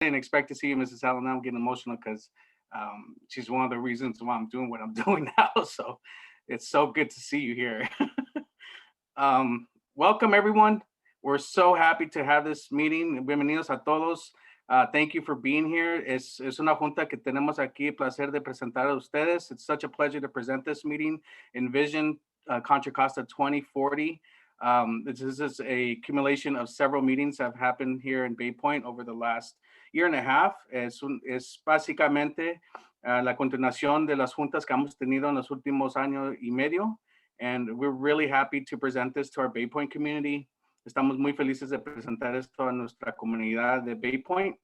didn't expect to see you, Mrs. Allen. I'm getting emotional because she's one of the reasons why I'm doing what I'm doing now. So it's so good to see you here. Welcome, everyone. We're so happy to have this meeting. Bienvenidos a todos. Thank you for being here. Es una junta que tenemos aquí, el placer de presentar a ustedes. It's such a pleasure to present this meeting, Envision Contra Costa 2040. This is a accumulation of several meetings that have happened here in Bay Point over the last year and a half. Es básicamente la continuación de las juntas que hemos tenido en los últimos años y medio. And we're really happy to present this to our Bay Point community. Estamos muy felices de presentar esto a nuestra comunidad de Bay Point.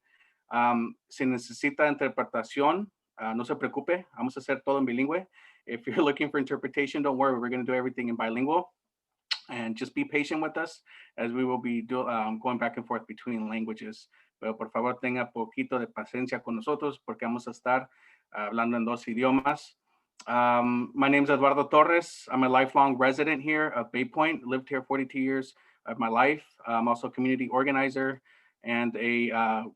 Si necesita interpretación, no se preocupe, vamos a hacer todo en bilingüe. If you're looking for interpretation, don't worry, we're going to do everything in bilingual. And just be patient with us as we will be going back and forth between languages. Pero por favor, tenga poquito de paciencia con nosotros porque vamos a estar hablando en dos idiomas. My name is Eduardo Torres. I'm a lifelong resident here of Bay Point, lived here 42 years of my life. I'm also a community organizer and a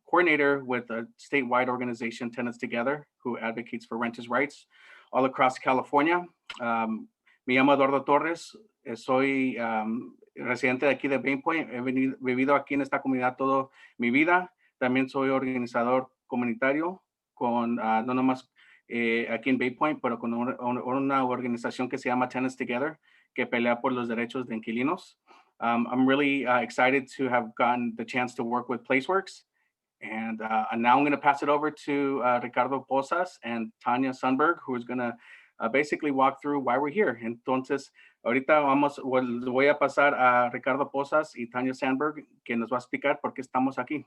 coordinator with a statewide organization, Tenants Together, who advocates for renters' rights all across California. Me llamo Eduardo Torres, soy residente de aquí de Bay Point, he vivido aquí en esta comunidad toda mi vida. También soy organizador comunitario con no nomás aquí en Bay Point, pero con una organización que se llama Tenants Together, que pelea por los derechos de inquilinos. I'm really excited to have gotten the chance to work with Placeworks. And now I'm going to pass it over to Ricardo Posas and Tanya Sundberg, who is going to basically walk through why we're here. Entonces, ahorita voy a pasar a Ricardo Posas y Tanya Sandberg, que nos va a explicar por qué estamos aquí.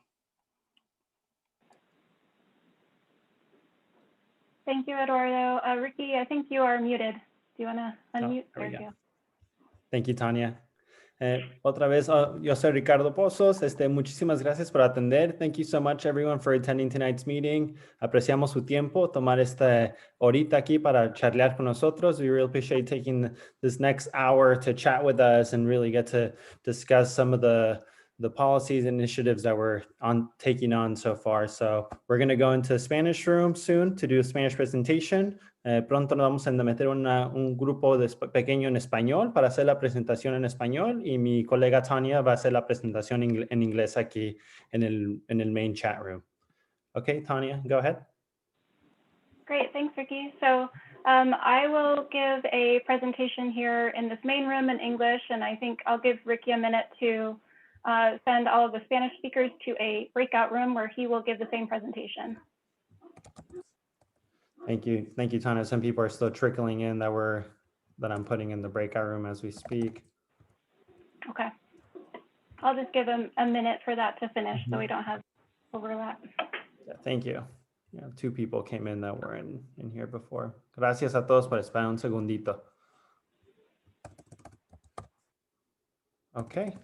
Thank you, Eduardo. Ricky, I think you are muted. Do you want to unmute? There we go. Thank you, Tanya. Otra vez, yo soy Ricardo Pozos. Muchísimas gracias por atender. Thank you so much, everyone, for attending tonight's meeting. Apreciamos su tiempo, tomar esta horita aquí para charlar con nosotros. We really appreciate taking this next hour to chat with us and really get to discuss some of the policies and initiatives that we're taking on so far. So we're going to go into Spanish room soon to do a Spanish presentation. Pronto nos vamos a meter un grupo pequeño en español para hacer la presentación en español y mi colega Tania va a hacer la presentación en inglés aquí en el main chat room. Okay, Tania, go ahead. Great, thanks, Ricky. So I will give a presentation here in this main room in English, and I think I'll give Ricky a minute to send all of the Spanish speakers to a breakout room where he will give the same presentation. Thank you, Tanya. Some people are still trickling in that I'm putting in the breakout room as we speak. Okay, I'll just give him a minute for that to finish so we don't have overlap. Yeah, thank you. Yeah, 2 people came in that were in here before. Gracias a todos por esperar un segundito. Okay.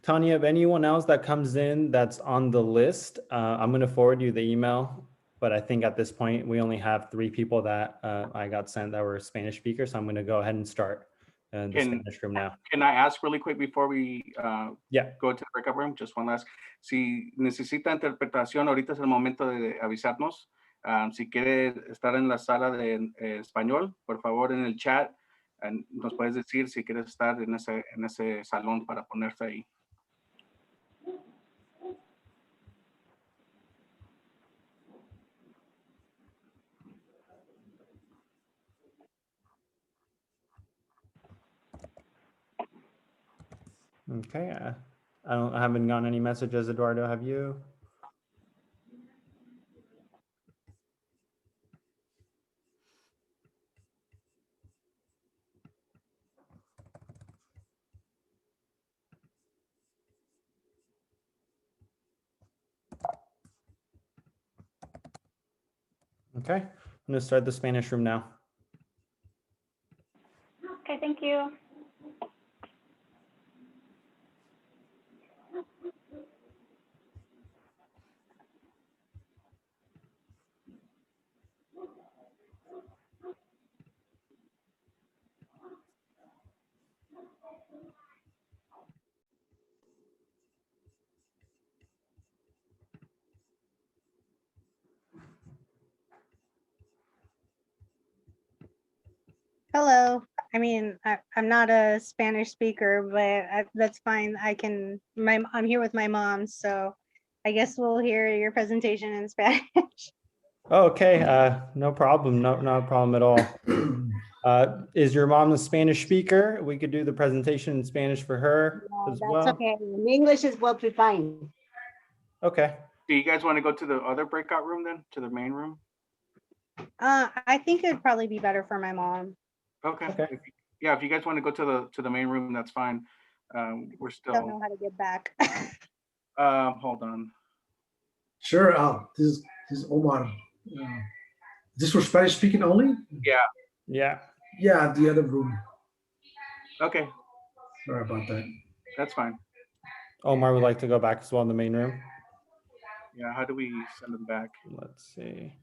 Tanya, if anyone else that comes in that's on the list, I'm going to forward you the email, but I think at this point we only have 3 people that I got sent that were Spanish speakers, so I'm going to go ahead and start in the Spanish room now. Can I ask really quick before we go to the breakout room? Just one last. Si necesita interpretación, ahorita es el momento de avisarnos. Si quiere estar en la sala de español, por favor en el chat. Nos puedes decir si quieres estar en ese salón para ponerse ahí. Okay, I haven't gotten any messages, Eduardo, have you? Okay, I'm going to start the Spanish room now. Okay, thank you. Hello. I mean, I'm not a Spanish speaker, but that's fine. I'm here with my mom, so I guess we'll hear your presentation in Spanish. Oh, okay, no problem, no problem at all. Is your mom a Spanish speaker? We could do the presentation in Spanish for her as That's well. okay. In English is will be fine. Okay. Do you guys want to go to the other breakout room then, to the main room? I think it'd probably be better for my mom. Okay. Okay. Yeah, if you guys want to go to the main room, that's fine. We're Don't still, know how to get back. hold on. Sure. This is Omar. This for Spanish speaking only? Yeah, Yeah. Yeah, the other room. okay, Sorry about that. that's fine. Omar would like to go back as well in the main room. Yeah, how do we send them back? Let's see.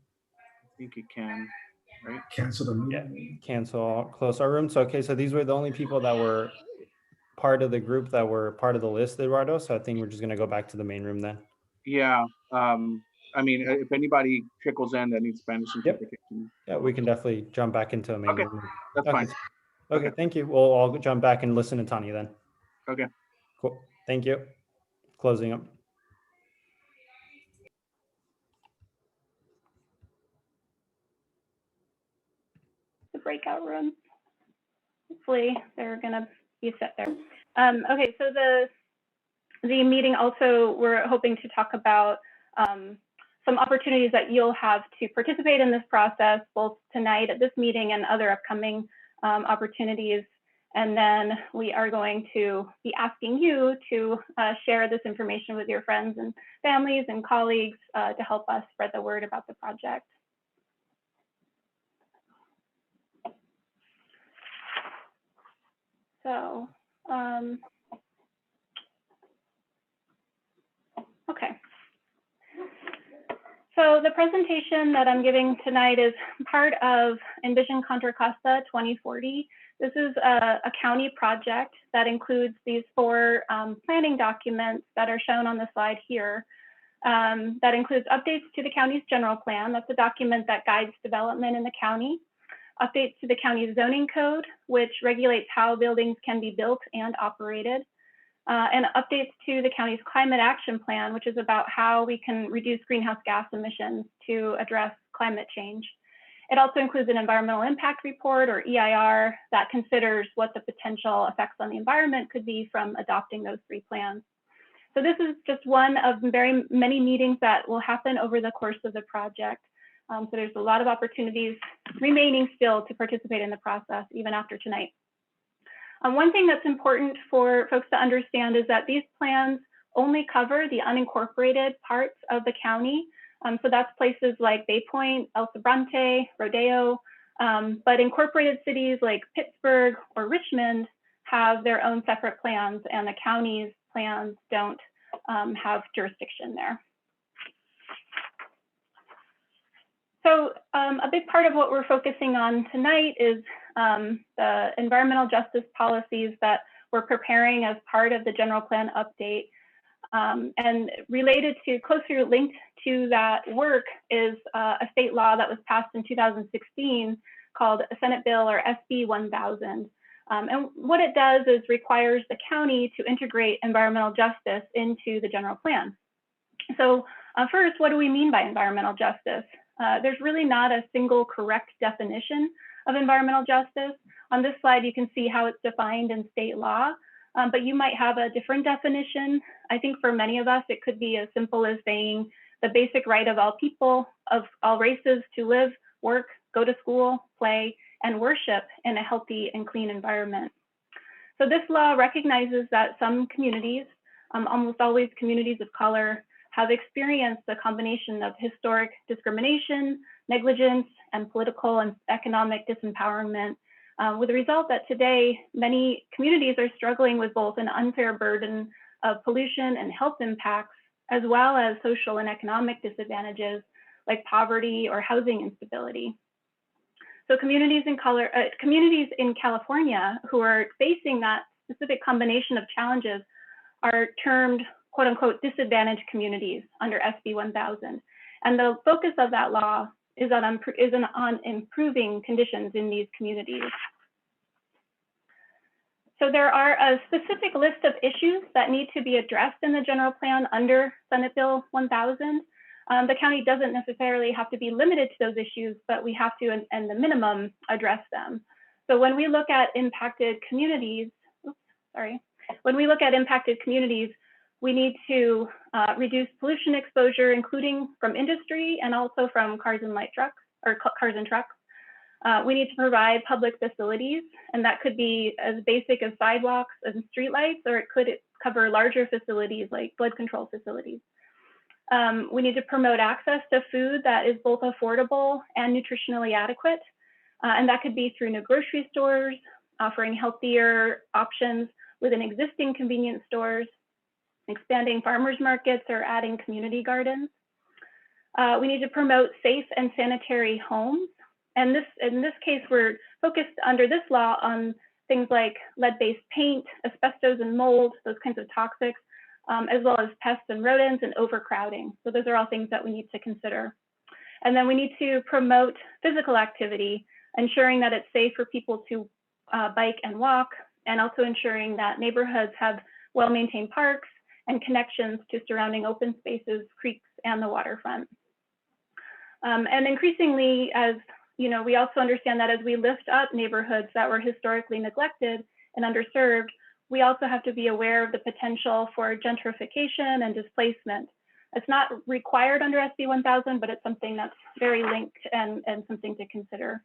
I think you can, right? Cancel the Yeah, meeting. cancel, close our room. So, okay, so these were the only people that were part of the group that were part of the list, Eduardo. So I think we're just gonna go back to the main room then. Yeah, I mean, if anybody trickles in that needs Spanish Yep. interpretation. Yeah, we can definitely jump back into a main Okay, room. that's Okay. fine. Okay, Okay. thank you. We'll all jump back and listen to Tanya then. Okay. Cool. Thank you. Closing up. The breakout room. Hopefully they're gonna be set there. Okay, so the meeting also, we're hoping to talk about some opportunities that you'll have to participate in this process, both tonight at this meeting and other upcoming opportunities. And then we are going to be asking you to share this information with your friends and families and colleagues to help us spread the word about the project. So, okay. So the presentation that I'm giving tonight is part of Envision Contra Costa 2040. This is a county project that includes these 4 planning documents that are shown on the slide here. That includes updates to the county's general plan. That's a document that guides development in the county. Updates to the county's zoning code, which regulates how buildings can be built and operated. And updates to the county's climate action plan, which is about how we can reduce greenhouse gas emissions to address climate change. It also includes an environmental impact report, or EIR, that considers what the potential effects on the environment could be from adopting those 3 plans. So this is just one of very many meetings that will happen over the course of the project. So there's a lot of opportunities remaining still to participate in the process, even after tonight. One thing that's important for folks to understand is that these plans only cover the unincorporated parts of the county. So that's places like Bay Point, El Sobrante, Rodeo, but incorporated cities like Pittsburgh or Richmond have their own separate plans, and the county's plans don't have jurisdiction there. So a big part of what we're focusing on tonight is the environmental justice policies that we're preparing as part of the general plan update. And related to, closely linked to that work is a state law that was passed in 2016 called Senate Bill, or SB 1000. And what it does is requires the county to integrate environmental justice into the general plan. So first, what do we mean by environmental justice? There's really not a single correct definition of environmental justice. On this slide, you can see how it's defined in state law, but you might have a different definition. I think for many of us, it could be as simple as saying the basic right of all people of all races to live, work, go to school, play, and worship in a healthy and clean environment. So this law recognizes that some communities, almost always communities of color, have experienced a combination of historic discrimination, negligence, and political and economic disempowerment, with the result that today many communities are struggling with both an unfair burden of pollution and health impacts, as well as social and economic disadvantages like poverty or housing instability. So communities in California who are facing that specific combination of challenges are termed quote unquote disadvantaged communities under SB 1000. And the focus of that law is on improving conditions in these communities. So there are a specific list of issues that need to be addressed in the general plan under Senate Bill 1000. The county doesn't necessarily have to be limited to those issues, but we have to, and the minimum, address them. So when we look at impacted communities, we need to reduce pollution exposure, including from industry and also from cars and light trucks, or cars and trucks. We need to provide public facilities, and that could be as basic as sidewalks and streetlights, or it could cover larger facilities like blood control facilities. We need to promote access to food that is both affordable and nutritionally adequate. And that could be through new grocery stores, offering healthier options within existing convenience stores, expanding farmers markets, or adding community gardens. We need to promote safe and sanitary homes. And in this case, we're focused under this law on things like lead-based paint, asbestos and mold, those kinds of toxics, as well as pests and rodents and overcrowding. So those are all things that we need to consider. And then we need to promote physical activity, ensuring that it's safe for people to bike and walk, and also ensuring that neighborhoods have well-maintained parks and connections to surrounding open spaces, creeks, and the waterfront. And increasingly, as you know, we also understand that as we lift up neighborhoods that were historically neglected and underserved, we also have to be aware of the potential for gentrification and displacement. It's not required under SB 1000, but it's something that's very linked and something to consider.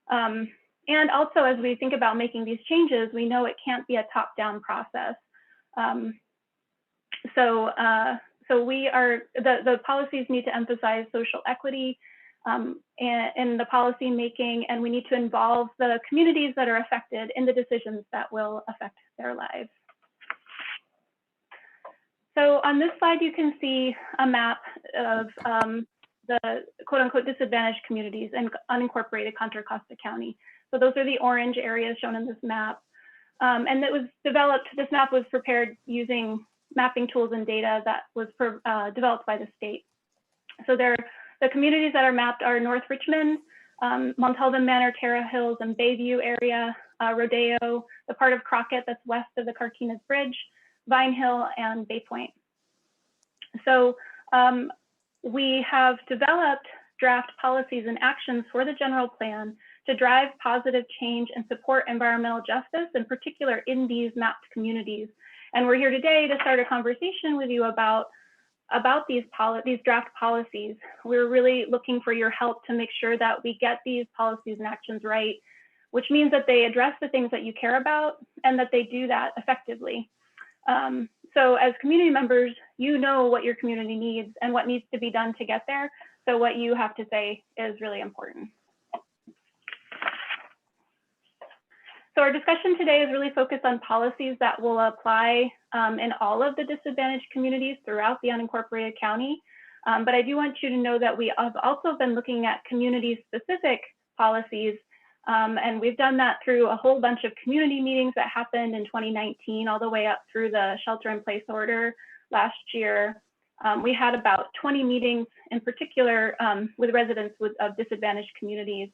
And also, as we think about making these changes, we know it can't be a top-down process. So we are, the policies need to emphasize social equity in the policy making, and we need to involve the communities that are affected in the decisions that will affect their lives. So on this slide, you can see a map of the quote unquote disadvantaged communities in unincorporated Contra Costa County. So those are the orange areas shown in this map. And it was developed, this map was prepared using mapping tools and data that was developed by the state. So the communities that are mapped are North Richmond, Montalban Manor, Terra Hills, and Bayview area, Rodeo, the part of Crockett that's west of the Carquinez Bridge, Vine Hill, and Bay Point. So we have developed draft policies and actions for the general plan to drive positive change and support environmental justice, in particular in these mapped communities. And we're here today to start a conversation with you about these draft policies. We're really looking for your help to make sure that we get these policies and actions right, which means that they address the things that you care about and that they do that effectively. So as community members, you know what your community needs and what needs to be done to get there. So what you have to say is really important. So our discussion today is really focused on policies that will apply in all of the disadvantaged communities throughout the unincorporated county. But I do want you to know that we have also been looking at community-specific policies, and we've done that through a whole bunch of community meetings that happened in 2019, all the way up through the shelter-in-place order last year. We had about 20 meetings in particular with residents of disadvantaged communities.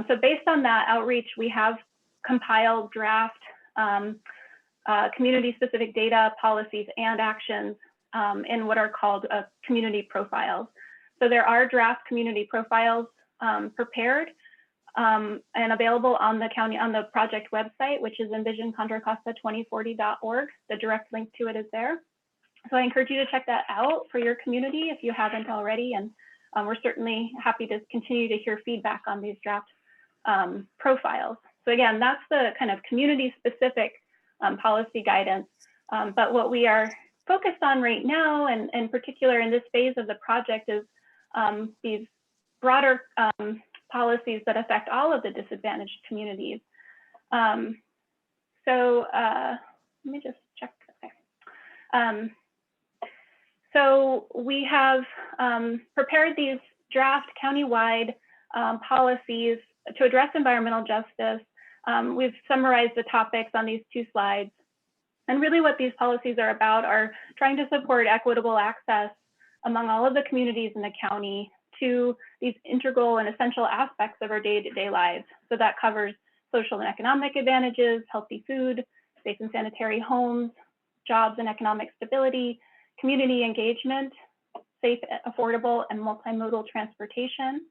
So based on that outreach, we have compiled draft community-specific data, policies, and actions in what are called community profiles. So there are draft community profiles prepared and available on the project website, which is envisioncontracosta2040.org. The direct link to it is there. So I encourage you to check that out for your community if you haven't already. And we're certainly happy to continue to hear feedback on these draft profiles. So again, that's the kind of community-specific policy guidance. But what we are focused on right now, and in particular in this phase of the project, is these broader policies that affect all of the disadvantaged communities. Let me just check. Okay. So we have prepared these draft countywide policies to address environmental justice. We've summarized the topics on these two slides. And really what these policies are about are trying to support equitable access among all of the communities in the county to these integral and essential aspects of our day-to-day lives. So that covers social and economic advantages, healthy food, safe and sanitary homes, jobs and economic stability, community engagement, safe, affordable, and multimodal transportation,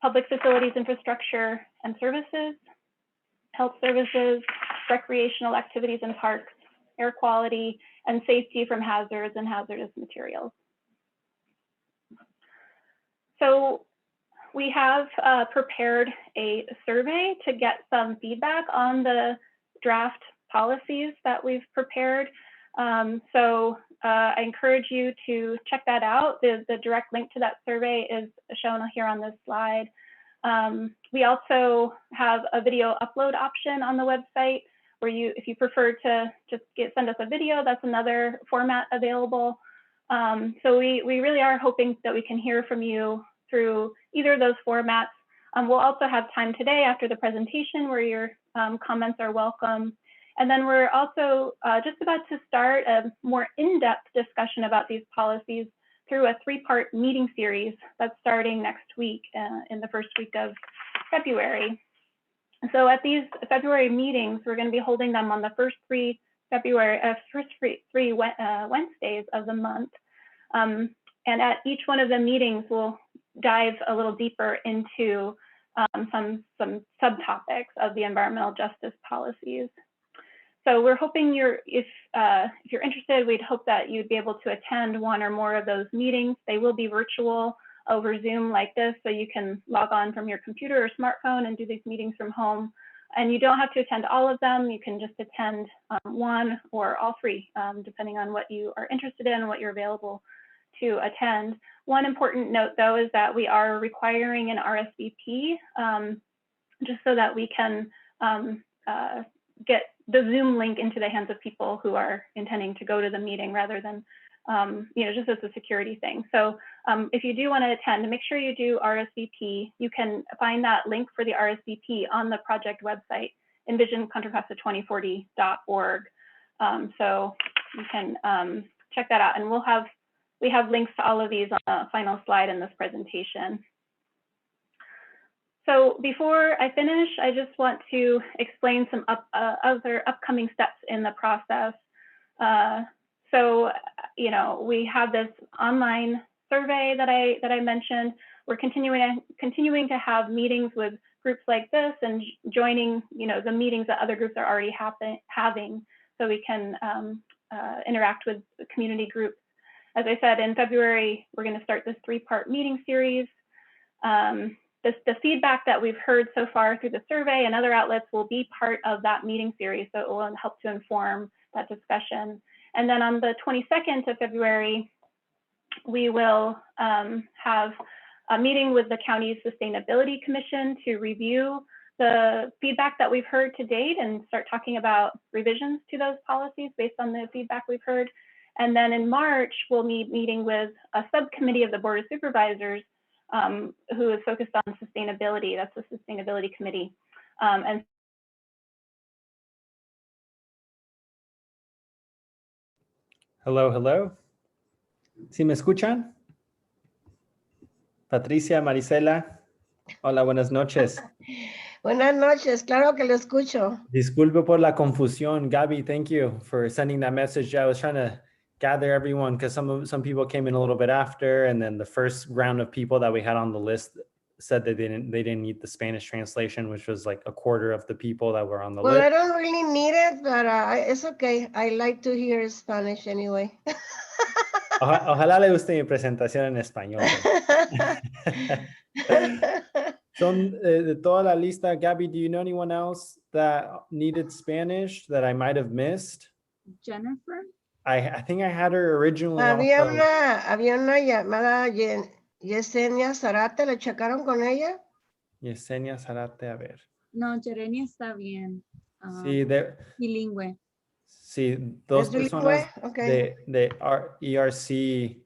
public facilities, infrastructure and services, health services, recreational activities and parks, air quality, and safety from hazards and hazardous materials. So we have prepared a survey to get some feedback on the draft policies that we've prepared. I encourage you to check that out. The direct link to that survey is shown here on this slide. We also have a video upload option on the website where if you prefer to just send us a video, that's another format available. So we really are hoping that we can hear from you through either of those formats. We'll also have time today after the presentation where your comments are welcome. And then we're also just about to start a more in-depth discussion about these policies through a 3-part meeting series that's starting next week in the first week of February. So at these February meetings, we're going to be holding them on the first three Wednesdays of the month. And at each one of the meetings, we'll dive a little deeper into some subtopics of the environmental justice policies. So we're hoping if you're interested, we'd hope that you'd be able to attend one or more of those meetings. They will be virtual over Zoom like this, so you can log on from your computer or smartphone and do these meetings from home. And you don't have to attend all of them. You can just attend one or all 3, depending on what you are interested in and what you're available to attend. One important note, though, is that we are requiring an RSVP just so that we can get the Zoom link into the hands of people who are intending to go to the meeting rather than, just as a security thing. So if you do want to attend, make sure you do RSVP. You can find that link for the RSVP on the project website, envisioncontra-costa2040.org. So you can check that out, and we have links to all of these on the final slide in this presentation. So before I finish, I just want to explain some other upcoming steps in the process. We have this online survey that I mentioned. We're continuing to have meetings with groups like this and joining the meetings that other groups are already having, so we can interact with the community groups. As I said, in February, we're going to start this 3-part meeting series. The feedback that we've heard so far through the survey and other outlets will be part of that meeting series, so it will help to inform that discussion. And then on the 22nd of February, we will have a meeting with the county's Sustainability Commission to review the feedback that we've heard to date and start talking about revisions to those policies based on the feedback we've heard. And then in March, we'll be meeting with a subcommittee of the Board of Supervisors who is focused on sustainability. That's the Sustainability Committee. Hello. ¿Sí me escuchan? Patricia, Marisela. Hola, buenas noches. Buenas noches, claro que lo escucho. Disculpe por la confusión. Gabby, thank you for sending that message. I was trying to gather everyone because some people came in a little bit after, and then the first round of people that we had on the list said that they didn't need the Spanish translation, which was like a quarter of the people that were on the list. Well, I don't really need it, but it's okay. I like to hear Spanish anyway. Ojalá le guste mi presentación en español. Son de toda la lista. Gabby, do you know anyone else that needed Spanish that I might have missed? Jennifer? I think I had her originally. Había una llamada Yesenia Zarate, ¿le checaron con ella? Yesenia Zarate, a ver. No, Jerenia está bien. Sí, Bilingüe. Sí, dos personas okay. de ERC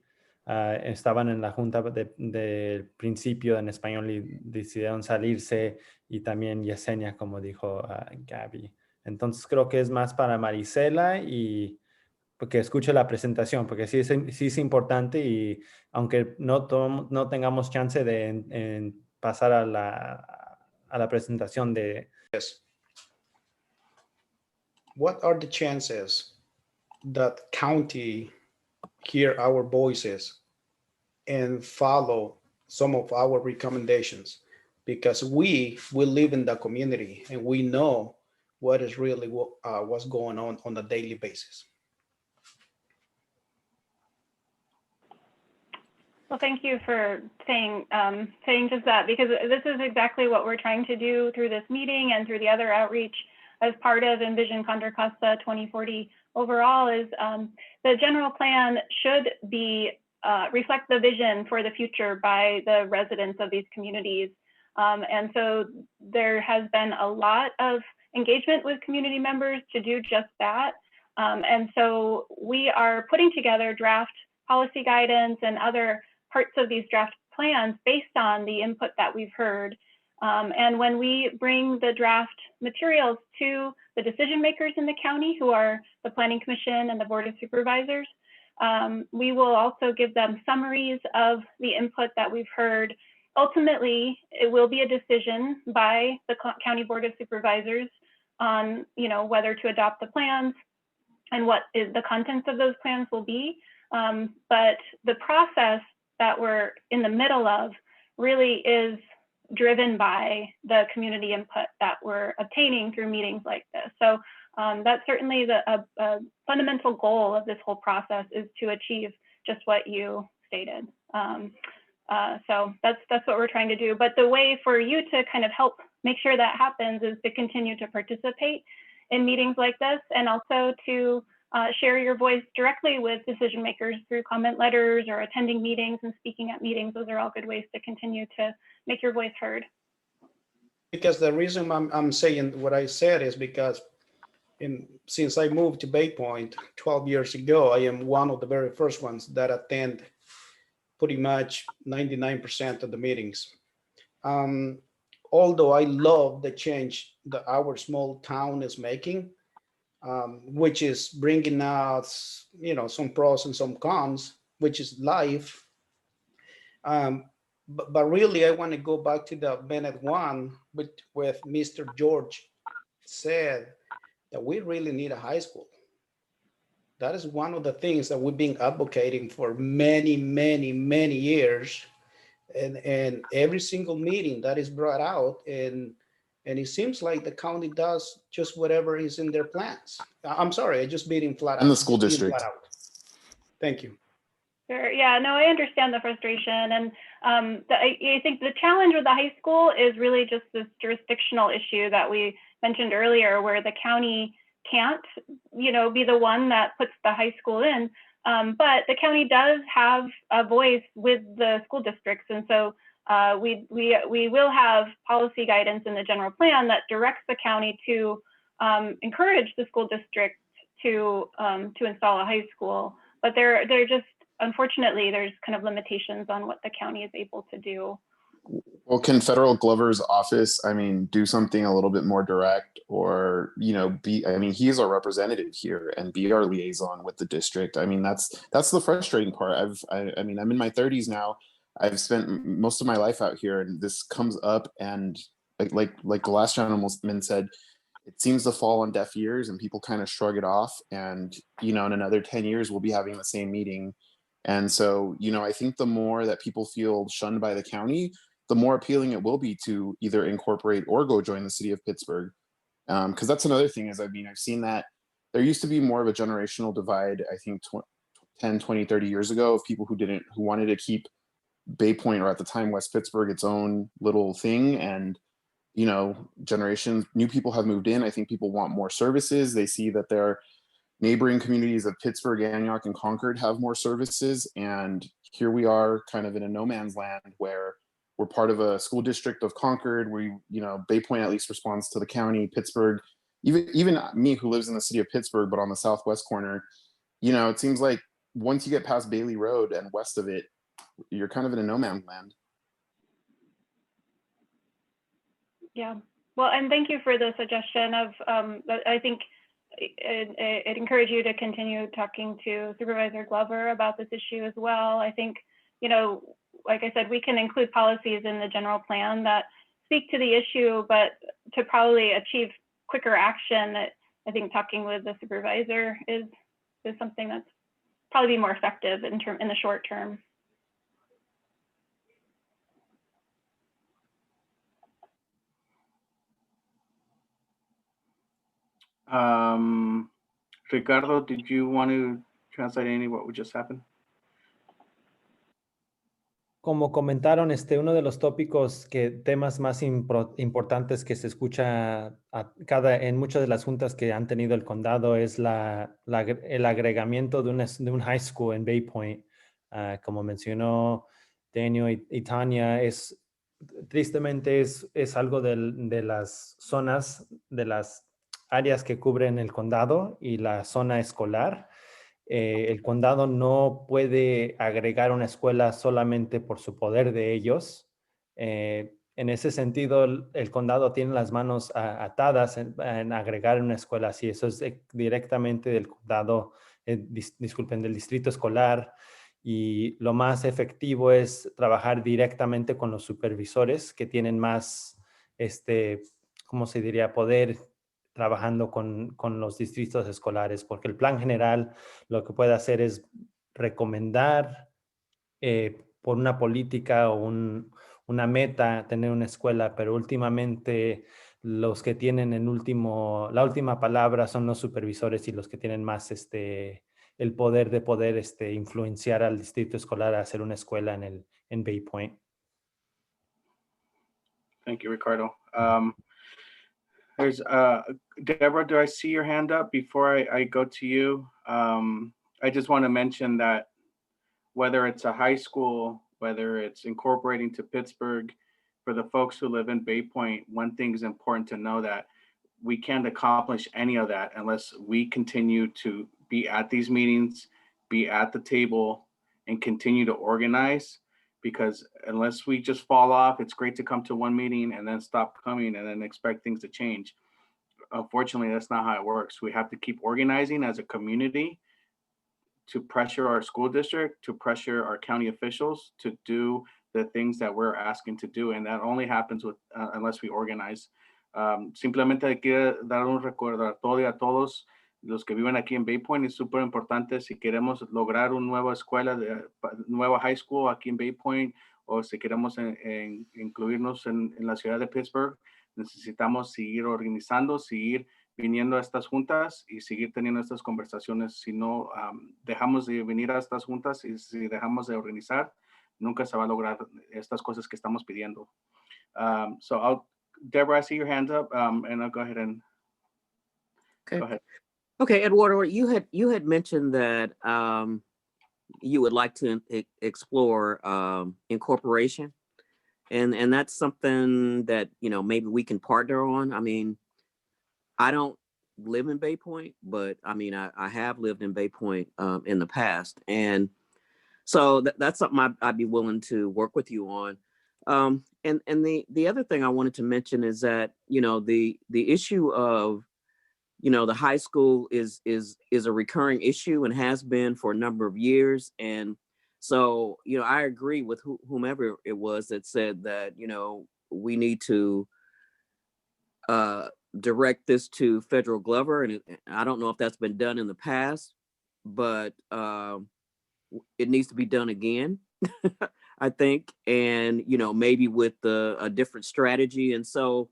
estaban en la junta del principio en español y decidieron salirse, y también Yesenia, como dijo Gabby. Entonces creo que es más para Marisela y porque escuche la presentación, porque sí es importante, y aunque no tengamos chance de pasar a la presentación de is, what are the chances that county hear our voices and follow some of our recommendations? Because we live in the community and we know what is really what's going on a daily basis. Well, thank you for saying just that, because this is exactly what we're trying to do through this meeting and through the other outreach as part of Envision Contra Costa 2040 overall. Is the general plan should be reflect the vision for the future by the residents of these communities. And so there has been a lot of engagement with community members to do just that. And so we are putting together draft policy guidance and other parts of these draft plans based on the input that we've heard. And when we bring the draft materials to the decision makers in the county, who are the Planning Commission and the Board of Supervisors, we will also give them summaries of the input that we've heard. Ultimately, it will be a decision by the County Board of Supervisors on, whether to adopt the plans and what the contents of those plans will be. But the process that we're in the middle of really is driven by the community input that we're obtaining through meetings like this. So that's certainly a fundamental goal of this whole process, is to achieve just what you stated. So that's what we're trying to do. But the way for you to kind of help make sure that happens is to continue to participate in meetings like this, and also to share your voice directly with decision makers through comment letters or attending meetings and speaking at meetings. Those are all good ways to continue to make your voice heard. Because the reason I'm saying what I said is because since I moved to Bay Point 12 years ago, I am one of the very first ones that attend pretty much 99% of the meetings. Although I love the change that our small town is making, which is bringing out, some pros and some cons, which is life. But really, I want to go back to the Bennett one with Mr. George said that we really need a high school. That is one of the things that we've been advocating for many, many, many years. And every single meeting that is brought out, and it seems like the county does just whatever is in their plans. I'm sorry, I just being flat out. And the school district. Thank you. Sure. Yeah, no, I understand the frustration. And I think the challenge with the high school is really just this jurisdictional issue that we mentioned earlier, where the county can't, be the one that puts the high school in. But the county does have a voice with the school districts. And so we will have policy guidance in the general plan that directs the county to encourage the school district to install a high school. But they're just, unfortunately, there's kind of limitations on what the county is able to do. Well, can Federal Glover's office, do something a little bit more direct, or, he's our representative here and be our liaison with the district. That's the frustrating part. I'm in my 30s now. I've spent most of my life out here, and this comes up, and like the last gentleman said, it seems to fall on deaf ears and people kind of shrug it off. And, in another 10 years, we'll be having the same meeting. And so, I think the more that people feel shunned by the county, the more appealing it will be to either incorporate or go join the city of Pittsburgh. Because that's another thing is, I've seen that there used to be more of a generational divide, I think 10, 20, 30 years ago, of people who wanted to keep Bay Point, or at the time West Pittsburgh, its own little thing. And, new people have moved in. I think people want more services. They see that their neighboring communities of Pittsburgh, Antioch, and Concord have more services. And here we are kind of in a no man's land where we're part of a school district of Concord. Bay Point at least responds to the county. Pittsburgh, even me who lives in the city of Pittsburgh, but on the southwest corner, it seems like once you get past Bailey Road and west of it, you're kind of in a no man's land. Yeah, well, and thank you for the suggestion of, I think it encourage you to continue talking to Supervisor Glover about this issue as well. I think, like I said, we can include policies in the general plan that speak to the issue, but to probably achieve quicker action, I think talking with the supervisor is something that's probably be more effective in the short term. Ricardo, did you want to translate any of what just happened? Como comentaron, uno de los temas más importantes que se escucha en muchas de las juntas que han tenido el condado es el agregamiento de un high school en Bay Point. Como mencionó Daniel y Tania, tristemente es algo de las zonas, de las áreas que cubren el condado y la zona escolar. El condado no puede agregar una escuela solamente por su poder de ellos. En ese sentido, el condado tiene las manos atadas en agregar una escuela así. Eso es directamente del condado, disculpen, del distrito escolar. Y lo más efectivo es trabajar directamente con los supervisores que tienen más, ¿cómo se diría? Poder trabajando con los distritos escolares, porque el plan general lo que puede hacer es recomendar por una política o una meta tener una escuela, pero últimamente los que tienen la última palabra son los supervisores y los que tienen más el poder de poder influenciar al distrito escolar a hacer una escuela en Bay Point. Thank you, Ricardo. There's Deborah, do I see your hand up before I go to you? I just want to mention that whether it's a high school, whether it's incorporating to Pittsburgh, for the folks who live in Bay Point, one thing is important to know that we can't accomplish any of that unless we continue to be at these meetings, be at the table, and continue to organize. Because unless we just fall off, it's great to come to one meeting and then stop coming and then expect things to change. Unfortunately, that's not how it works. We have to keep organizing as a community to pressure our school district, to pressure our county officials to do the things that we're asking to do. And that only happens unless we organize. Simplemente quiero dar un recordatorio a todos los que viven aquí en Bay Point. Es súper importante si queremos lograr una nueva escuela, nueva high school aquí en Bay Point, o si queremos incluirnos en la ciudad de Pittsburgh, necesitamos seguir organizando, seguir viniendo a estas juntas y seguir teniendo estas conversaciones. Si no dejamos de venir a estas juntas y si dejamos de organizar, nunca se va a lograr estas cosas que estamos pidiendo. Deborah, I see your hand up, and I'll go ahead and Okay. go ahead. Okay, Eduardo, you had mentioned that you would like to explore incorporation, and that's something that maybe we can partner on. I mean, I don't live in Bay Point, but I mean, I have lived in Bay Point in the past, and so that's something I'd be willing to work with you on. And the other thing I wanted to mention is that the issue of the high school is a recurring issue and has been for a number of years. And so, I agree with whomever it was that said that, we need to direct this to Federal Glover. And I don't know if that's been done in the past, but it needs to be done again, I think. And, maybe with a different strategy. And so,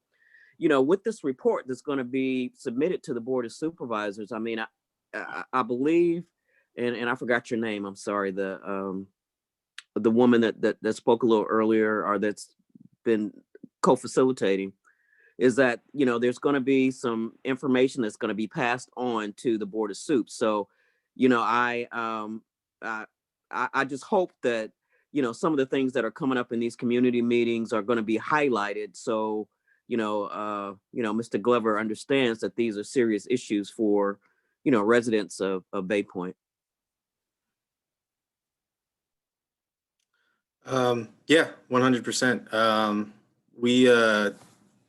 with this report that's going to be submitted to the Board of Supervisors, I mean, I believe, and I forgot your name. I'm sorry. The woman that spoke a little earlier, or that's been co-facilitating, is that there's going to be some information that's going to be passed on to the Board of Soup. So, I just hope that some of the things that are coming up in these community meetings are going to be highlighted. So Mr. Glover understands that these are serious issues for, residents of Bay Point. Yeah, 100%. We,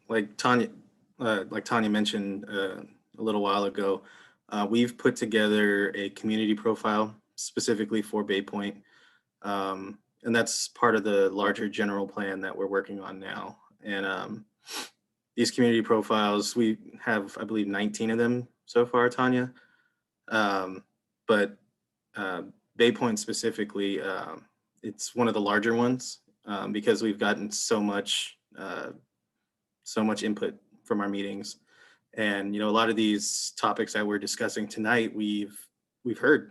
like Tanya mentioned a little while ago, we've put together a community profile specifically for Bay Point. And that's part of the larger general plan that we're working on now. And these community profiles, we have, I believe, 19 of them so far, Tanya. But Bay Point specifically, it's one of the larger ones because we've gotten so much input from our meetings. And, you know, a lot of these topics that we're discussing tonight, we've heard.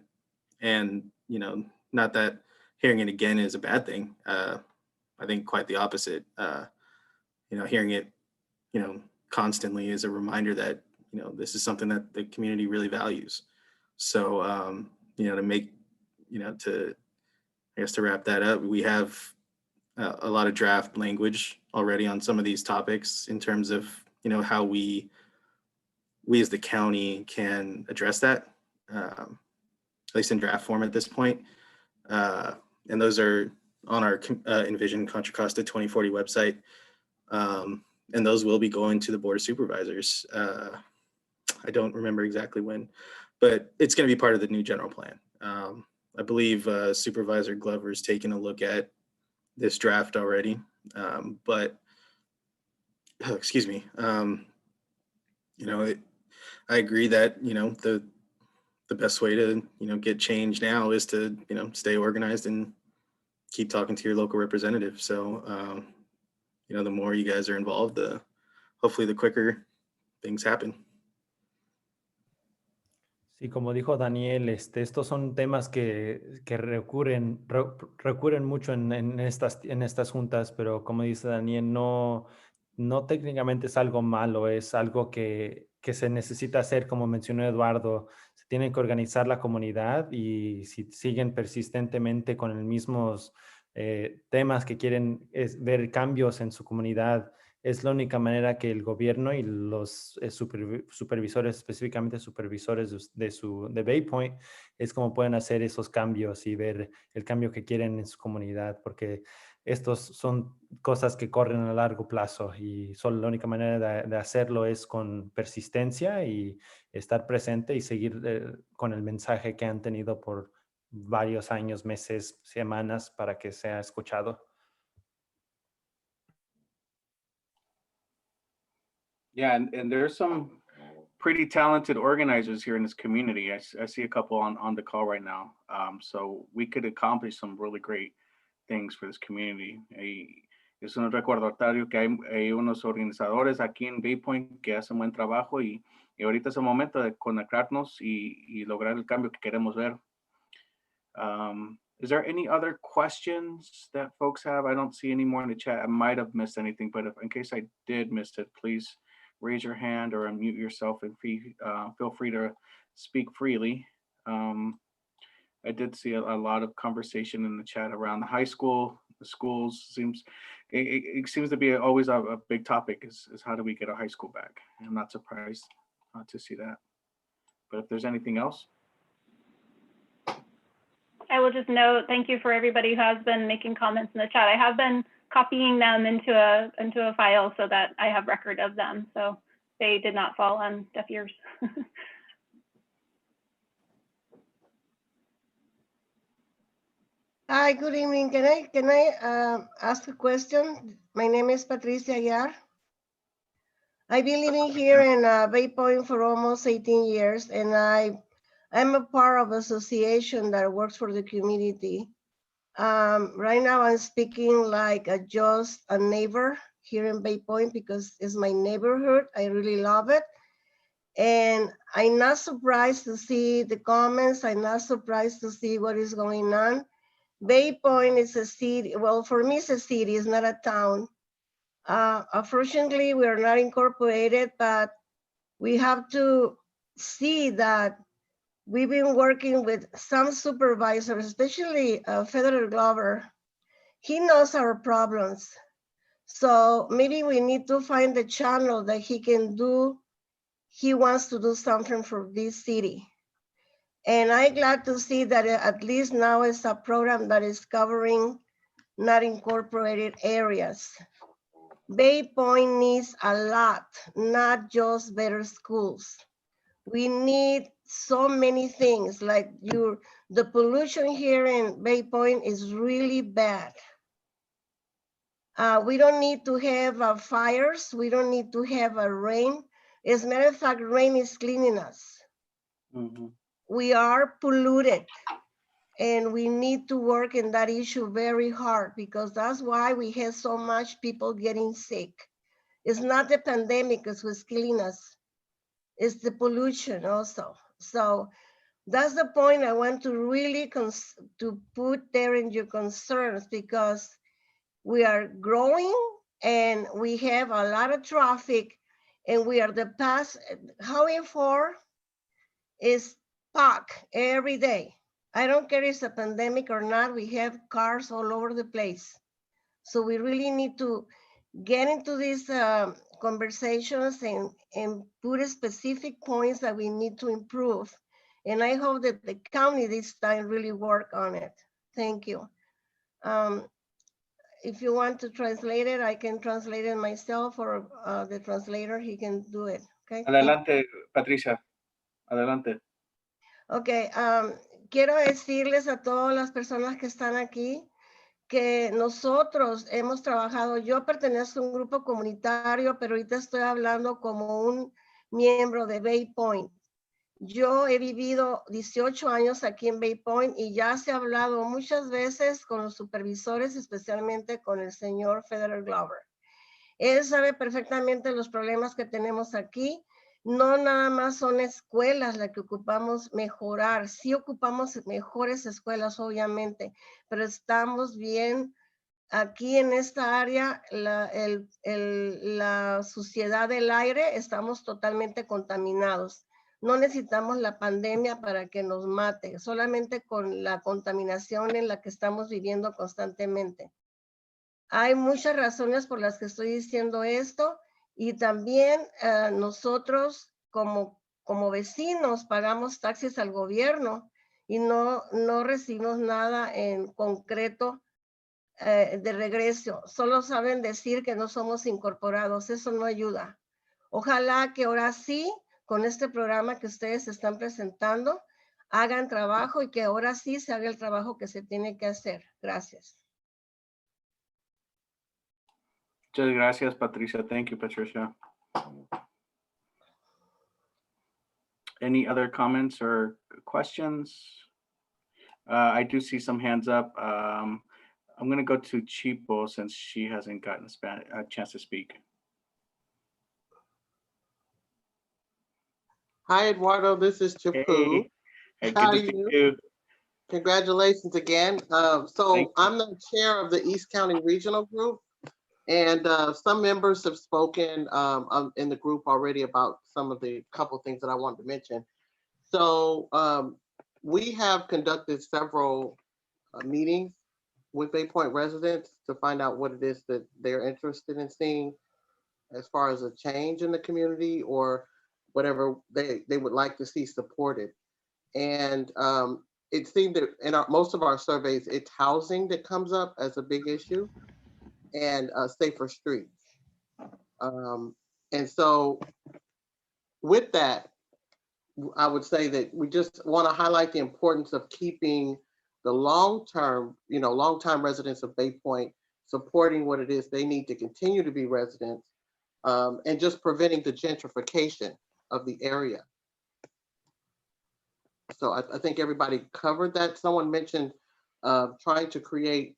And, you know, not that hearing it again is a bad thing. I think quite the opposite. You know, hearing it, you know, constantly is a reminder that, you know, this is something that the community really values. So, you know, to make, you know, to, I guess to wrap that up, we have a lot of draft language already on some of these topics in terms of, you know, how we as the county can address that, at least in draft form at this point. And those are on our Envision Contra Costa 2040 website. And those will be going to the Board of Supervisors. I don't remember exactly when, but it's going to be part of the new general plan. I believe Supervisor Glover's taken a look at this draft already, but excuse me. You know, I agree that, you know, the best way to, you know, get change now is to, you know, stay organized and keep talking to your local representative. So, you know, the more you guys are involved, hopefully the quicker things happen. Sí, como dijo Daniel, estos son temas que recurren mucho en estas juntas, pero como dice Daniel, no técnicamente es algo malo, es algo que se necesita hacer, como mencionó Eduardo. Se tiene que organizar la comunidad y si siguen persistentemente con los mismos temas que quieren ver cambios en su comunidad, es la única manera que el gobierno y los supervisores, específicamente supervisores de Bay Point, es como pueden hacer esos cambios y ver el cambio que quieren en su comunidad, porque estos son cosas que corren a largo plazo y solo la única manera de hacerlo es con persistencia y estar presente y seguir con el mensaje que han tenido por varios años, meses, semanas para que sea escuchado. Yeah, and there's some pretty talented organizers here in this community. I see a couple on the call right now. So we could accomplish some really great things for this community. Es un recordatorio que hay unos organizadores aquí en Bay Point que hacen buen trabajo y ahorita es el momento de conectarnos y lograr el cambio que queremos ver. Is there any other questions that folks have? I don't see any more in the chat. I might have missed anything, but in case I did miss it, please raise your hand or unmute yourself and feel free to speak freely. I did see a lot of conversation in the chat around the high school, the schools. It seems to be always a big topic is how do we get our high school back? I'm not surprised to see that. But if there's anything else. I will just note, thank you for everybody who has been making comments in the chat. I have been copying them into a file so that I have record of them. So they did not fall on deaf ears. Hi, good evening. Can I ask a question? My name is Patricia Yar. I've been living here in Bay Point for almost 18 years, and I'm a part of an association that works for the community. Right now I'm speaking like just a neighbor here in Bay Point because it's my neighborhood. I really love it. And I'm not surprised to see the comments. I'm not surprised to see what is going on. Bay Point is a city. Well, for me, it's a city, it's not a town. Unfortunately, we are not incorporated, but we have to see that we've been working with some supervisors, especially Federal Glover. He knows our problems. So maybe we need to find the channel that he can do. He wants to do something for this city. And I'm glad to see that at least now it's a program that is covering not incorporated areas. Bay Point needs a lot, not just better schools. We need so many things like the pollution here in Bay Point is really bad. We don't need to have fires. We don't need to have a rain. As a matter of fact, rain is cleaning us. We are polluted, and we need to work in that issue very hard, because that's why we have so much people getting sick. It's not the pandemic that's what's killing us. It's the pollution also. So that's the point I want to really to put there in your concerns, because we are growing and we have a lot of traffic, and we are the past. Highway 4 is packed every day. I don't care if it's a pandemic or not, we have cars all over the place. So we really need to get into these conversations and put specific points that we need to improve. And I hope that the county this time really work on it. Thank you. If you want to translate it, I can translate it myself, or the translator, he can do it. Okay. Adelante, Patricia. Adelante. Ok, quiero decirles a todas las personas que están aquí que nosotros hemos trabajado. Yo pertenezco a un grupo comunitario, pero ahorita estoy hablando como un miembro de Bay Point. Yo he vivido 18 años aquí en Bay Point y ya se ha hablado muchas veces con los supervisores, especialmente con el señor Federer Glover. Él sabe perfectamente los problemas que tenemos aquí. No nada más son escuelas las que ocupamos mejorar. Sí ocupamos mejores escuelas, obviamente, pero estamos bien aquí en esta área, la suciedad del aire, estamos totalmente contaminados. No necesitamos la pandemia para que nos mate, solamente con la contaminación en la que estamos viviendo constantemente. Hay muchas razones por las que estoy diciendo esto, y también nosotros como vecinos pagamos taxes al gobierno y no recibimos nada en concreto de regreso. Solo saben decir que no somos incorporados. Eso no ayuda. Ojalá que ahora sí, con este programa que ustedes están presentando, hagan trabajo y que ahora sí se haga el trabajo que se tiene que hacer. Gracias. Muchas gracias, Patricia. Thank you, Patricia. Any other comments or questions? I do see some hands up. I'm going to go to Chipo since she hasn't gotten a chance to speak. Hi, Eduardo. This is Chipu. Hey, How good are to see you? you. Congratulations again. So I'm the chair of the East County Regional Group, and some members have spoken in the group already about some of the couple things that I wanted to mention. So we have conducted several meetings with Bay Point residents to find out what it is that they're interested in seeing as far as a change in the community or whatever they would like to see supported. And it seemed that in most of our surveys, it's housing that comes up as a big issue, and safer streets. And so with that, I would say that we just want to highlight the importance of keeping the long-time residents of Bay Point supporting what it is they need to continue to be residents, and just preventing the gentrification of the area. So I think everybody covered that. Someone mentioned trying to create,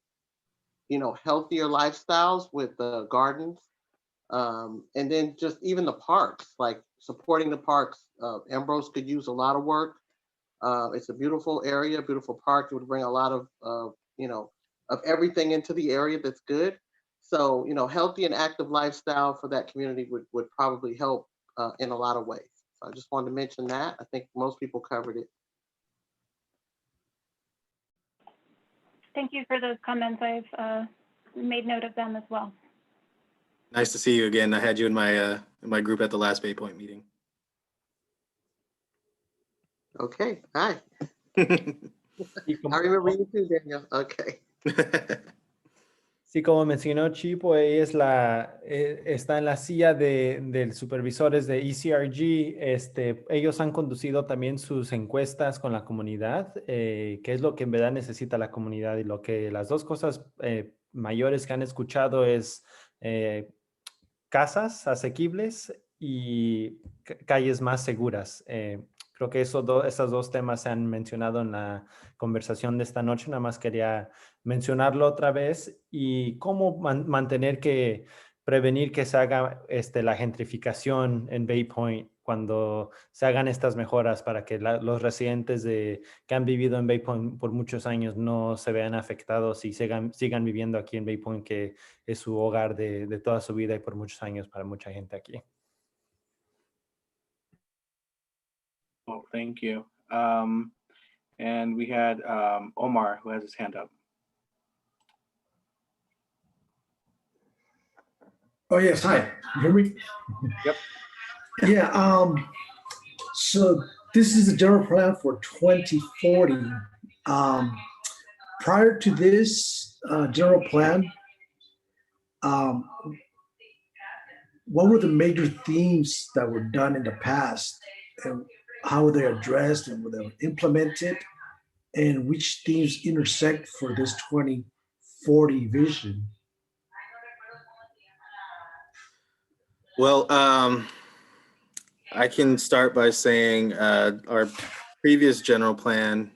healthier lifestyles with the gardens, and then just even the parks, like supporting the parks. Ambrose could use a lot of work. It's a beautiful area, beautiful park. It would bring a lot of everything into the area that's good. So, healthy and active lifestyle for that community would probably help in a lot of ways. So I just wanted to mention that. I think most people covered it. Thank you for those comments. I've made note of them as well. Nice to see you again. I had you in my group at the last Bay Point meeting. Okay, hi. I remember you too, Daniel. Okay. Sí, como mencionó Chipo, ella está en la silla de supervisores de ECRG. Ellos han conducido también sus encuestas con la comunidad, qué es lo que en verdad necesita la comunidad, y las dos cosas mayores que han escuchado es casas asequibles y calles más seguras. Creo que esos dos temas se han mencionado en la conversación de esta noche. Nada más quería mencionarlo otra vez y cómo mantener que prevenir que se haga la gentrificación en Bay Point cuando se hagan estas mejoras para que los residentes que han vivido en Bay Point por muchos años no se vean afectados y sigan viviendo aquí en Bay Point, que es su hogar de toda su vida y por muchos años para mucha gente aquí. Well, thank you. And we had Omar who has his hand up. Oh, yes, hi, you hear me? Yep. Yeah, so this is the general plan for 2040. Prior to this general plan, what were the major themes that were done in the past, and how were they addressed and were they implemented, and which themes intersect for this 2040 vision? Well, I can start by saying our previous general plan,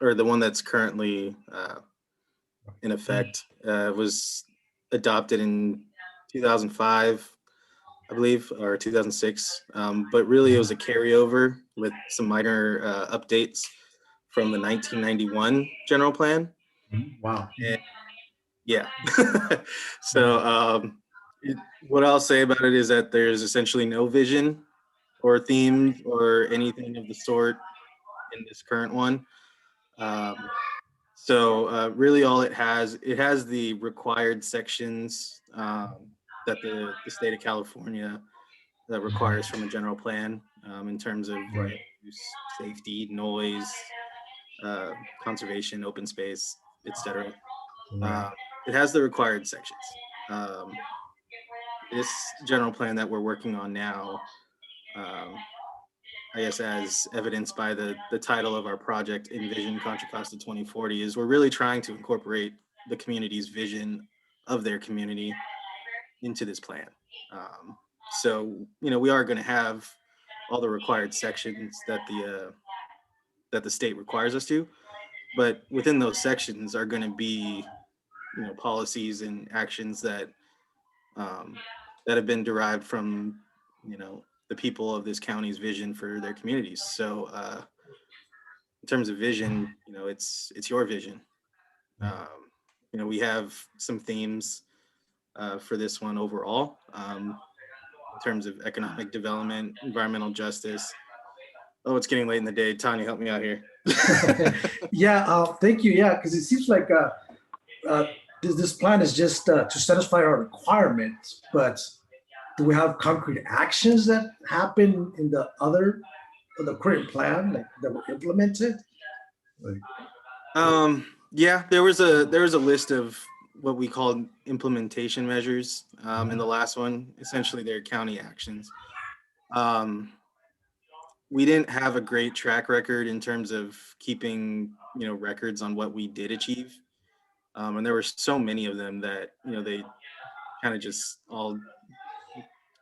or the one that's currently in effect, was adopted in 2005, I believe, or 2006. But really, it was a carryover with some minor updates from the 1991 general plan. Wow. And yeah. So what I'll say about it is that there's essentially no vision or themes or anything of the sort in this current one. So really all it has the required sections that the state of California that requires from a general plan in terms of Right. use, safety, noise, conservation, open space, etc. Right. It has the required sections. This general plan that we're working on now, I guess as evidenced by the title of our project, Envision Contra Costa 2040, is we're really trying to incorporate the community's vision of their community into this plan. So, we are going to have all the required sections that the state requires us to, but within those sections are going to be, policies and actions that have been derived from, the people of this county's vision for their communities. So, in terms of vision, it's your vision. We have some themes for this one overall, in terms of economic development, environmental justice. Oh, it's getting late in the day. Tanya, help me out here. Yeah, thank you. Yeah, because it seems like this plan is just to satisfy our requirements, but do we have concrete actions that happen in the current plan, like, that were implemented? Yeah, there was a list of what we called implementation measures in the last one. Essentially, they're county actions. We didn't have a great track record in terms of keeping, records on what we did achieve. And there were so many of them that, they kind of just all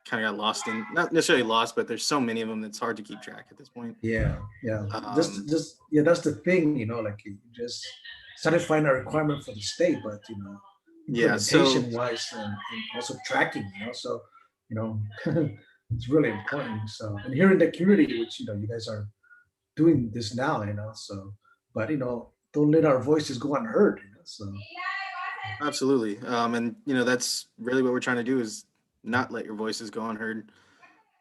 kind of got lost in, not necessarily lost, but there's so many of them that's hard to keep track at this point. Yeah. Just yeah, that's the thing, like you just satisfying a requirement for the state, but Yeah, so implementation wise and also tracking, so it's really important. So, and here in the community, which you guys are doing this now, so, but don't let our voices go unheard, so. absolutely. And that's really what we're trying to do, is not let your voices go unheard.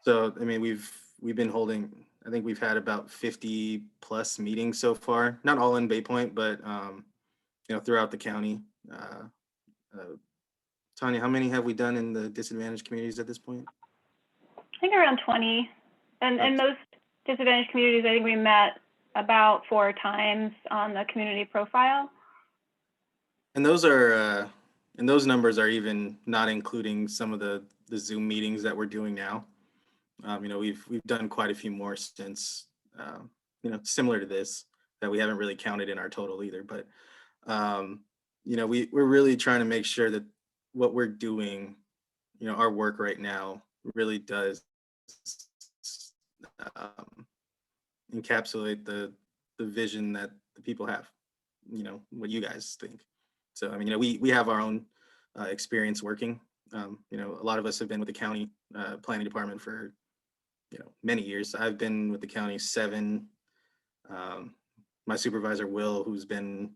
So, I mean, we've been holding, I think we've had about 50 plus meetings so far, not all in Bay Point, but throughout the county. Tanya, how many have we done in the disadvantaged communities at this point? I think around 20. And in most disadvantaged communities, I think we met about 4 times on the community profile. And those numbers are even not including some of the Zoom meetings that we're doing now. We've done quite a few more since, similar to this, that we haven't really counted in our total either. But we're really trying to make sure that what we're doing, our work right now really does encapsulate the vision that the people have, what you guys think. So, I mean, we have our own experience working. A lot of us have been with the county planning department for, many years. I've been with the county 7. My supervisor, Will, who's been,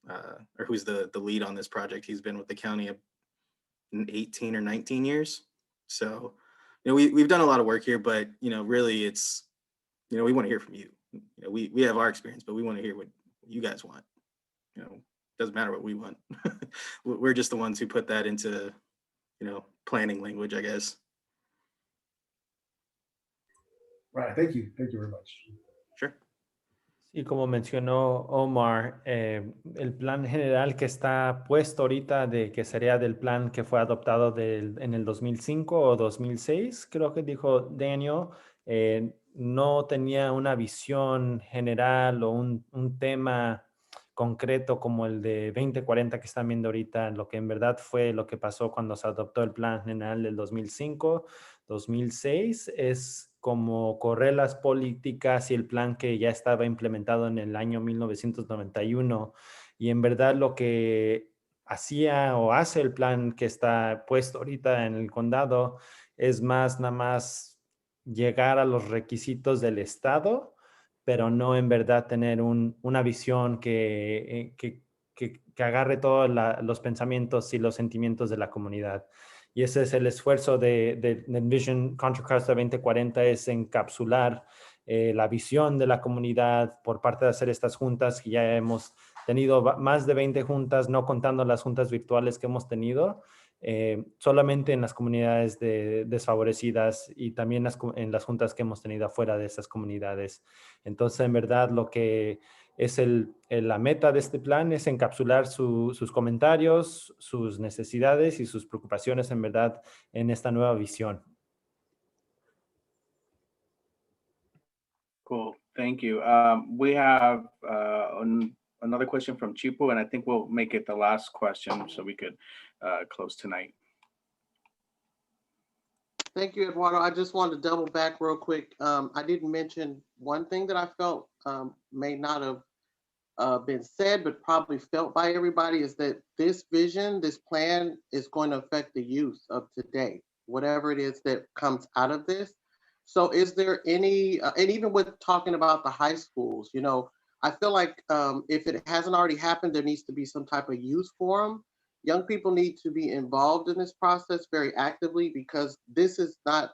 or who's the lead on this project, he's been with the county 18 or 19 years. So, we've done a lot of work here, but, really it's, we want to hear from you. We have our experience, but we want to hear what you guys want. Doesn't matter what we want. We're just the ones who put that into, planning language, I guess. Right. Thank you. Thank you very much. Sure. Y como mencionó Omar, el plan general que está puesto ahorita de que sería del plan que fue adoptado en el 2005 o 2006, creo que dijo Daniel, no tenía una visión general o un tema concreto como el de 2040 que están viendo ahorita, lo que en verdad fue lo que pasó cuando se adoptó el plan general del 2005, 2006, es como correr las políticas y el plan que ya estaba implementado en el año 1991. Y en verdad lo que hacía o hace el plan que está puesto ahorita en el condado es nada más llegar a los requisitos del Estado, pero no en verdad tener una visión que agarre todos los pensamientos y los sentimientos de la comunidad. Y ese es el esfuerzo de Vision Contra Costa 2040, es encapsular la visión de la comunidad por parte de hacer estas juntas, que ya hemos tenido más de 20 juntas, no contando las juntas virtuales que hemos tenido, solamente en las comunidades desfavorecidas y también en las juntas que hemos tenido afuera de esas comunidades. Entonces, en verdad, lo que es la meta de este plan es encapsular sus comentarios, sus necesidades y sus preocupaciones, en verdad, en esta nueva visión. Cool. Thank you. We have another question from Chipo, and I think we'll make it the last question so we could close tonight. Thank you, Eduardo. I just wanted to double back real quick. I didn't mention one thing that I felt may not have been said, but probably felt by everybody, is that this vision, this plan is going to affect the youth of today, whatever it is that comes out of this. So is there any, and even with talking about the high schools, I feel like if it hasn't already happened, there needs to be some type of youth forum. Young people need to be involved in this process very actively, because this is not,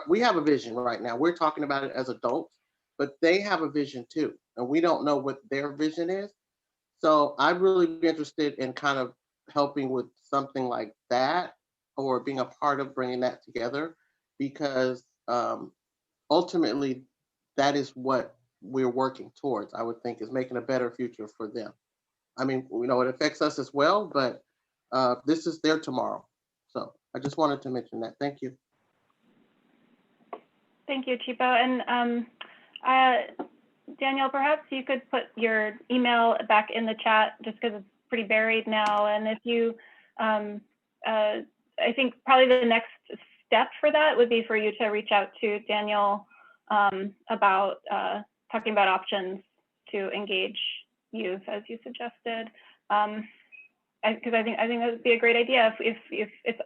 we have a vision right now. We're talking about it as adults, but they have a vision too, and we don't know what their vision is. So I'd really be interested in kind of helping with something like that, or being a part of bringing that together, because ultimately that is what we're working towards, I would think, is making a better future for them. I mean, it affects us as well, but this is their tomorrow. So I just wanted to mention that. Thank you. Thank you, Chipo. And Daniel, perhaps you could put your email back in the chat, just because it's pretty buried now. And if you, I think probably the next step for that would be for you to reach out to Daniel about talking about options to engage youth, as you suggested. Because I think that would be a great idea. If it's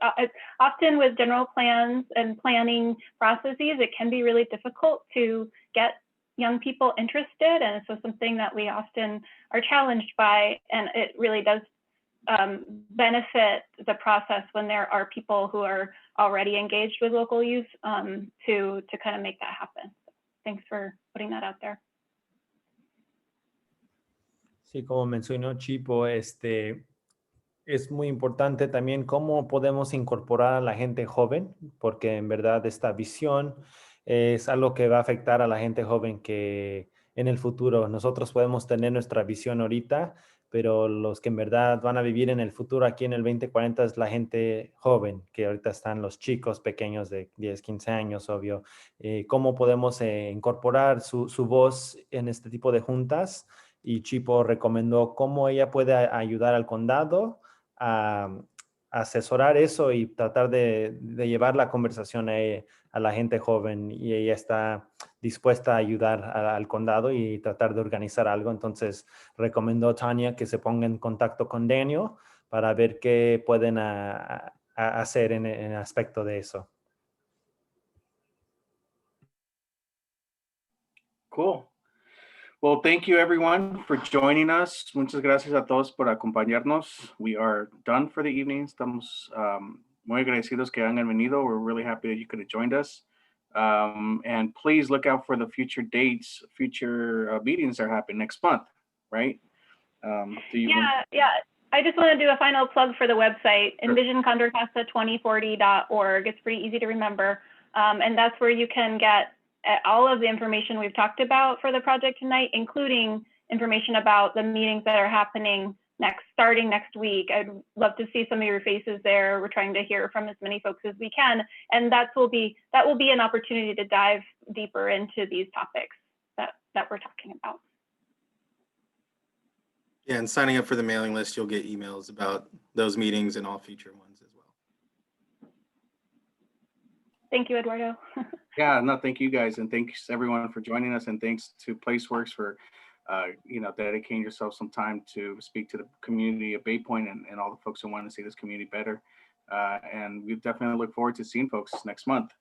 often with general plans and planning processes, it can be really difficult to get young people interested, and so something that we often are challenged by, and it really does benefit the process when there are people who are already engaged with local youth to kind of make that happen. Thanks for putting that out there. Sí, como mencionó Chipo, es muy importante también cómo podemos incorporar a la gente joven, porque en verdad esta visión es algo que va a afectar a la gente joven que en el futuro. Nosotros podemos tener nuestra visión ahorita, pero los que en verdad van a vivir en el futuro aquí en el 2040 es la gente joven, que ahorita están los chicos pequeños de 10, 15 años, obvio. ¿Cómo podemos incorporar su voz en este tipo de juntas? y Chipo recomendó cómo ella puede ayudar al condado a asesorar eso y tratar de llevar la conversación a la gente joven, y ella está dispuesta a ayudar al condado y tratar de organizar algo. Entonces recomendó a Tania que se ponga en contacto con Daniel para ver qué pueden hacer en el aspecto de eso. Cool. Well, thank you everyone for joining us. Muchas gracias a todos por acompañarnos. We are done for the evening. Estamos muy agradecidos que hayan venido. We're really happy that you could have joined us. And please look out for the future dates. Future meetings are happening next month, right? Yeah. I just want to do a final plug for the website, envisioncondorcasa2040.org. It's pretty easy to remember. And that's where you can get all of the information we've talked about for the project tonight, including information about the meetings that are happening starting next week. I'd love to see some of your faces there. We're trying to hear from as many folks as we can. And that will be an opportunity to dive deeper into these topics that we're talking about. Yeah, and signing up for the mailing list, you'll get emails about those meetings and all future ones as well. Thank you, Eduardo. Yeah, no, thank you guys. And thanks everyone for joining us. And thanks to PlaceWorks for, dedicating yourself some time to speak to the community of Bay Point and all the folks who want to see this community better. And we definitely look forward to seeing folks next month.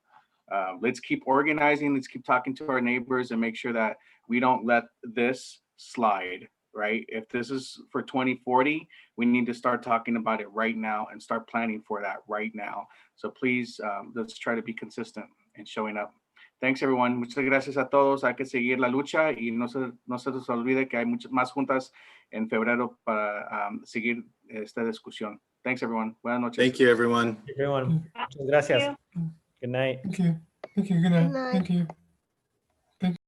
Let's keep organizing. Let's keep talking to our neighbors and make sure that we don't let this slide. Right? If this is for 2040, we need to start talking about it right now and start planning for that right now. So please, let's try to be consistent and showing up. Thanks, everyone. Muchas gracias a todos. Hay que seguir la lucha y no se nos olvide que hay muchas más juntas en febrero para seguir esta discusión. Thanks, everyone. Buenas noches. Thank you, everyone. Everyone, muchas gracias. Thank you. Good night. Thank you. Thank you. Good night. Good night. Thank you.